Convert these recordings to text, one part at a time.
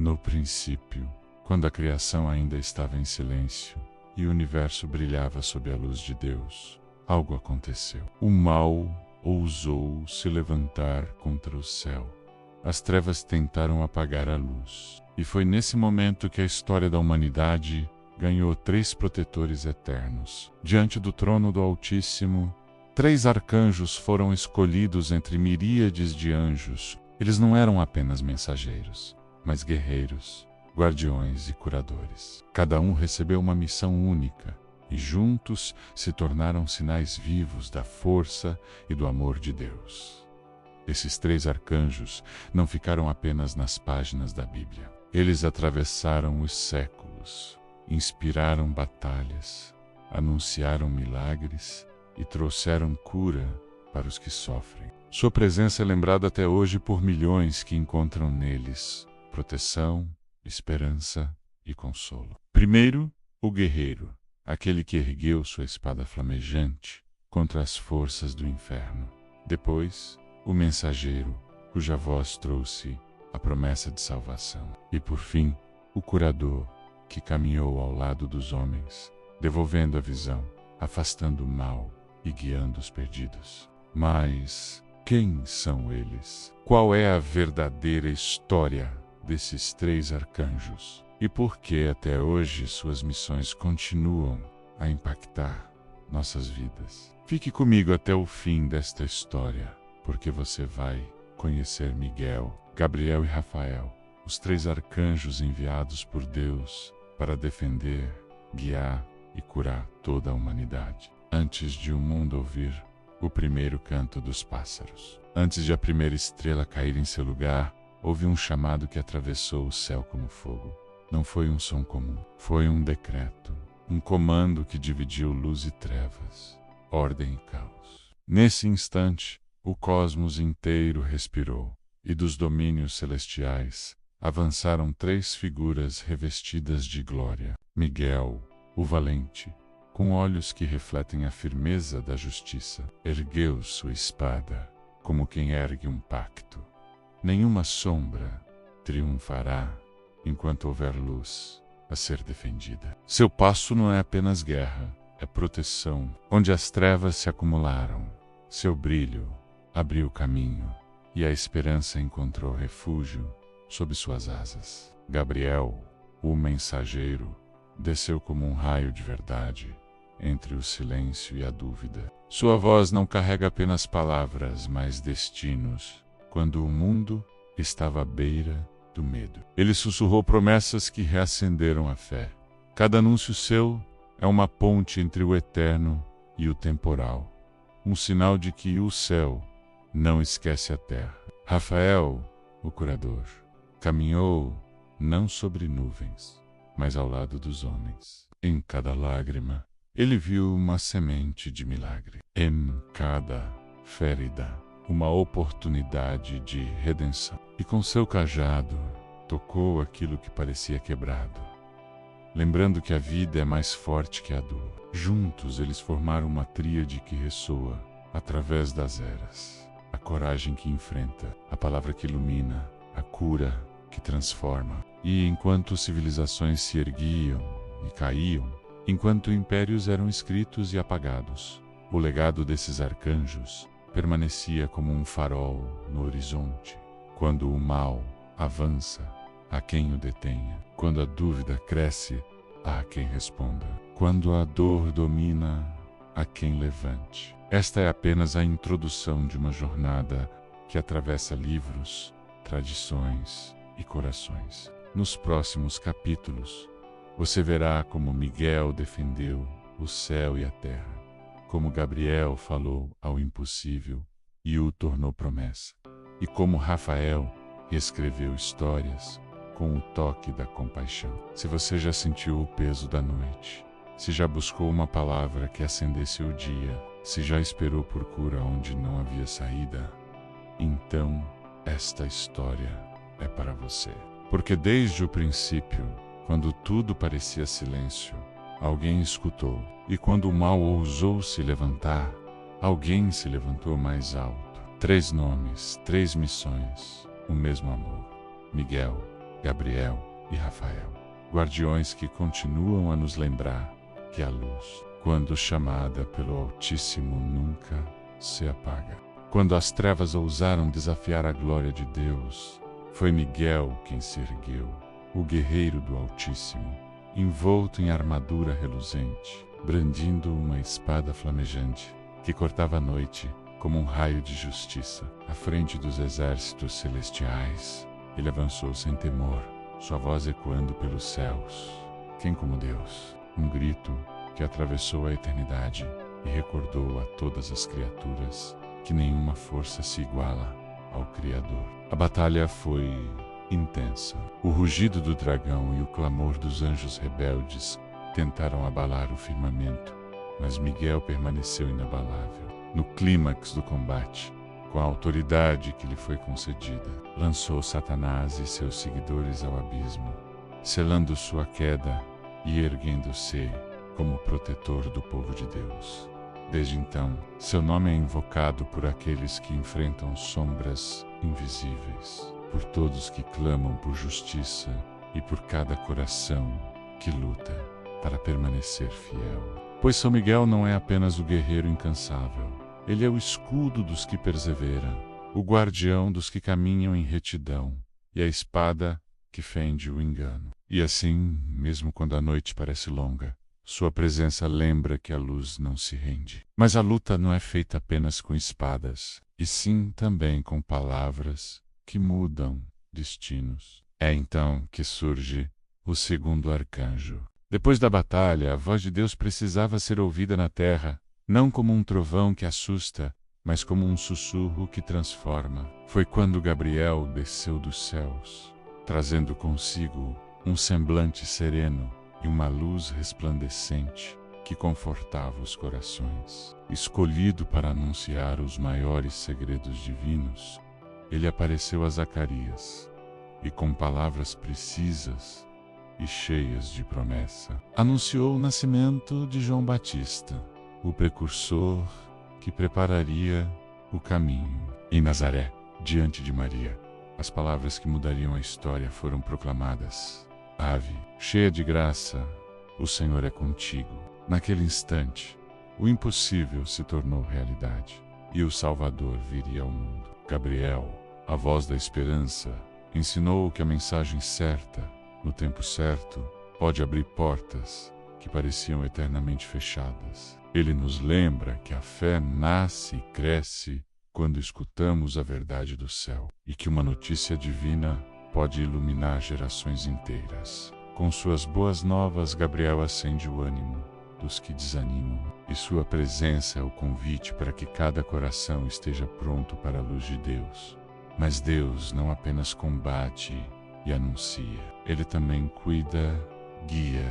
No princípio, quando a criação ainda estava em silêncio e o universo brilhava sob a luz de Deus, algo aconteceu. O mal ousou se levantar contra o céu. As trevas tentaram apagar a luz. E foi nesse momento que a história da humanidade ganhou 3 protetores eternos. Diante do trono do Altíssimo, 3 arcanjos foram escolhidos entre miríades de anjos. Eles não eram apenas mensageiros, mas guerreiros, guardiões e curadores. Cada um recebeu uma missão única e juntos se tornaram sinais vivos da força e do amor de Deus. Esses 3 arcanjos não ficaram apenas nas páginas da Bíblia. Eles atravessaram os séculos, inspiraram batalhas, anunciaram milagres e trouxeram cura para os que sofrem. Sua presença é lembrada até hoje por milhões que encontram neles proteção, esperança e consolo. Primeiro, o guerreiro, aquele que ergueu sua espada flamejante contra as forças do inferno. Depois, o mensageiro, cuja voz trouxe a promessa de salvação. E por fim, o curador, que caminhou ao lado dos homens, devolvendo a visão, afastando o mal e guiando os perdidos. Mas quem são eles? Qual é a verdadeira história desses 3 arcanjos? E por que até hoje suas missões continuam a impactar nossas vidas? Fique comigo até o fim desta história, porque você vai conhecer Miguel, Gabriel e Rafael, os 3 arcanjos enviados por Deus para defender, guiar e curar toda a humanidade. Antes de o mundo ouvir o primeiro canto dos pássaros, antes de a primeira estrela cair em seu lugar, houve um chamado que atravessou o céu como fogo. Não foi um som comum, foi um decreto, um comando que dividiu luz e trevas, ordem e caos. Nesse instante, o cosmos inteiro respirou, e dos domínios celestiais avançaram 3 figuras revestidas de glória. Miguel, o valente, com olhos que refletem a firmeza da justiça, ergueu sua espada, como quem ergue um pacto. Nenhuma sombra triunfará enquanto houver luz a ser defendida. Seu passo não é apenas guerra, é proteção. Onde as trevas se acumularam, seu brilho abriu caminho e a esperança encontrou refúgio sob suas asas. Gabriel, o mensageiro, desceu como um raio de verdade entre o silêncio e a dúvida. Sua voz não carrega apenas palavras, mas destinos, quando o mundo estava à beira do medo. Ele sussurrou promessas que reacenderam a fé. Cada anúncio seu é uma ponte entre o eterno e o temporal, um sinal de que o céu não esquece a terra. Rafael, o curador, caminhou não sobre nuvens, mas ao lado dos homens. Em cada lágrima, ele viu uma semente de milagre. Em cada ferida, uma oportunidade de redenção. E com seu cajado, tocou aquilo que parecia quebrado, lembrando que a vida é mais forte que a dor. Juntos eles formaram uma tríade que ressoa através das eras. A coragem que enfrenta, a palavra que ilumina, a cura que transforma. E enquanto civilizações se erguiam e caíam, enquanto impérios eram escritos e apagados, o legado desses arcanjos permanecia como um farol no horizonte. Quando o mal avança, há quem o detenha. Quando a dúvida cresce, há quem responda. Quando a dor domina, há quem levante. Esta é apenas a introdução de uma jornada que atravessa livros, tradições e corações. Nos próximos capítulos, você verá como Miguel defendeu o céu e a terra, como Gabriel falou ao impossível e o tornou promessa, e como Rafael escreveu histórias com o toque da compaixão. Se você já sentiu o peso da noite, se já buscou uma palavra que acendesse o dia, se já esperou por cura onde não havia saída, então esta história é para você. Porque desde o princípio, quando tudo parecia silêncio, alguém escutou. E quando o mal ousou se levantar, alguém se levantou mais alto. 3 nomes, 3 missões, o mesmo amor. Miguel, Gabriel e Rafael, guardiões que continuam a nos lembrar que a luz, quando chamada pelo Altíssimo, nunca se apaga. Quando as trevas ousaram desafiar a glória de Deus, foi Miguel quem se ergueu, o guerreiro do Altíssimo, envolto em armadura reluzente, brandindo uma espada flamejante, que cortava a noite como um raio de justiça. À frente dos exércitos celestiais, ele avançou sem temor, sua voz ecoando pelos céus. Quem como Deus? Um grito que atravessou a eternidade e recordou a todas as criaturas que nenhuma força se iguala ao Criador. A batalha foi intensa. O rugido do dragão e o clamor dos anjos rebeldes tentaram abalar o firmamento, mas Miguel permaneceu inabalável. No clímax do combate, com a autoridade que lhe foi concedida, lançou Satanás e seus seguidores ao abismo, selando sua queda e erguendo-se como protetor do povo de Deus. Desde então, seu nome é invocado por aqueles que enfrentam sombras invisíveis, por todos que clamam por justiça e por cada coração que luta para permanecer fiel. Pois São Miguel não é apenas o guerreiro incansável, ele é o escudo dos que perseveram, o guardião dos que caminham em retidão e a espada que fende o engano. E assim, mesmo quando a noite parece longa, sua presença lembra que a luz não se rende. Mas a luta não é feita apenas com espadas, e sim também com palavras que mudam destinos. É então que surge o segundo arcanjo. Depois da batalha, a voz de Deus precisava ser ouvida na terra, não como um trovão que assusta, mas como um sussurro que transforma. Foi quando Gabriel desceu dos céus, trazendo consigo um semblante sereno e uma luz resplandecente que confortava os corações. Escolhido para anunciar os maiores segredos divinos, ele apareceu a Zacarias e, com palavras precisas e cheias de promessa, anunciou o nascimento de João Batista, o precursor que prepararia o caminho. Em Nazaré, diante de Maria, as palavras que mudariam a história foram proclamadas: Ave, cheia de graça, o Senhor é contigo. Naquele instante, o impossível se tornou realidade e o Salvador viria ao mundo. Gabriel, a voz da esperança, ensinou que a mensagem certa, no tempo certo, pode abrir portas que pareciam eternamente fechadas. Ele nos lembra que a fé nasce e cresce quando escutamos a verdade do céu e que uma notícia divina pode iluminar gerações inteiras. Com suas boas novas, Gabriel acende o ânimo dos que desanimam, e sua presença é o convite para que cada coração esteja pronto para a luz de Deus. Mas Deus não apenas combate e anuncia, Ele também cuida, guia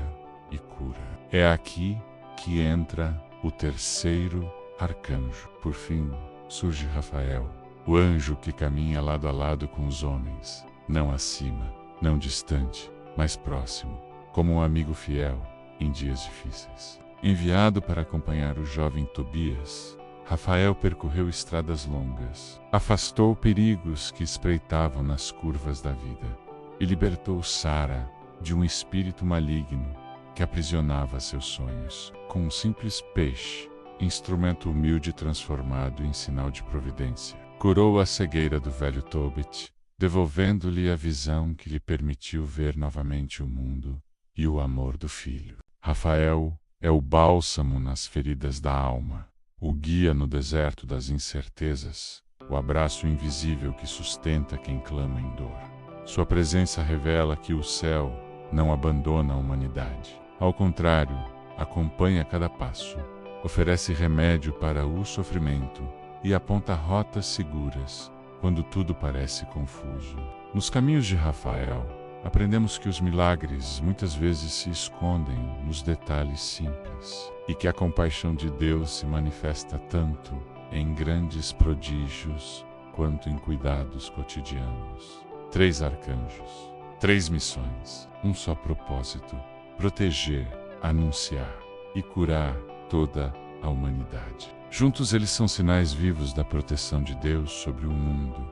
e cura. É aqui que entra o terceiro arcanjo. Por fim, surge Rafael, o anjo que caminha lado a lado com os homens, não acima, não distante, mas próximo, como um amigo fiel em dias difíceis. Enviado para acompanhar o jovem Tobias, Rafael percorreu estradas longas, afastou perigos que espreitavam nas curvas da vida e libertou Sara de um espírito maligno que aprisionava seus sonhos. Com um simples peixe, instrumento humilde transformado em sinal de providência, curou a cegueira do velho Tobit, devolvendo-lhe a visão que lhe permitiu ver novamente o mundo e o amor do filho. Rafael é o bálsamo nas feridas da alma, o guia no deserto das incertezas, o abraço invisível que sustenta quem clama em dor. Sua presença revela que o céu não abandona a humanidade. Ao contrário, acompanha cada passo, oferece remédio para o sofrimento e aponta rotas seguras quando tudo parece confuso. Nos caminhos de Rafael, aprendemos que os milagres muitas vezes se escondem nos detalhes simples e que a compaixão de Deus se manifesta tanto em grandes prodígios quanto em cuidados cotidianos. 3 arcanjos, 3 missões, um só propósito: proteger, anunciar e curar toda a humanidade. Juntos eles são sinais vivos da proteção de Deus sobre o mundo.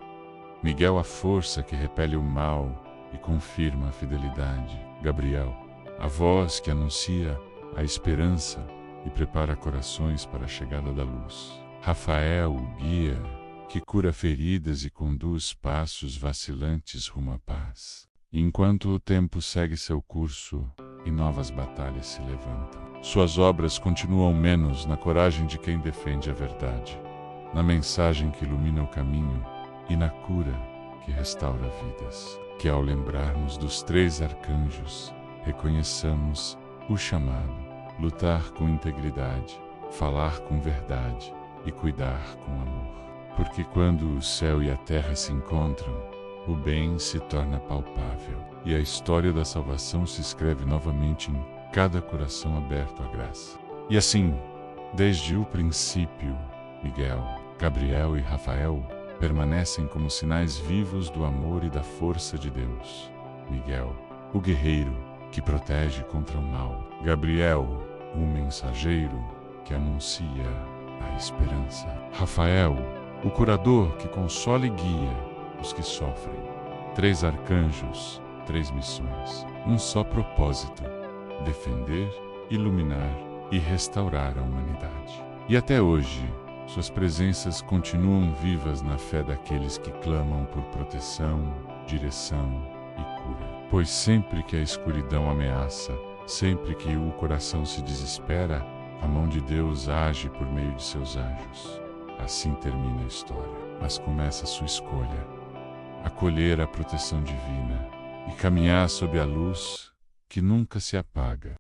Miguel, a força que repele o mal e confirma a fidelidade. Gabriel, a voz que anuncia a esperança e prepara corações para a chegada da luz. Rafael, o guia, que cura feridas e conduz passos vacilantes rumo à paz. Enquanto o tempo segue seu curso e novas batalhas se levantam, suas obras continuam menos na coragem de quem defende a verdade, na mensagem que ilumina o caminho e na cura que restaura vidas. Que ao lembrarmos dos 3 arcanjos, reconheçamos o chamado, lutar com integridade, falar com verdade e cuidar com amor. Porque quando o céu e a terra se encontram, o bem se torna palpável e a história da salvação se escreve novamente em cada coração aberto à graça. E assim, desde o princípio, Miguel, Gabriel e Rafael permanecem como sinais vivos do amor e da força de Deus. Miguel, o guerreiro que protege contra o mal. Gabriel, o mensageiro que anuncia a esperança. Rafael, o curador que consola e guia os que sofrem. 3 arcanjos, 3 missões, um só propósito: defender, iluminar e restaurar a humanidade. E até hoje, suas presenças continuam vivas na fé daqueles que clamam por proteção, direção e cura. Pois sempre que a escuridão ameaça, sempre que o coração se desespera, a mão de Deus age por meio de seus anjos. Assim termina a história, mas começa a sua escolha: acolher a proteção divina e caminhar sob a luz que nunca se apaga.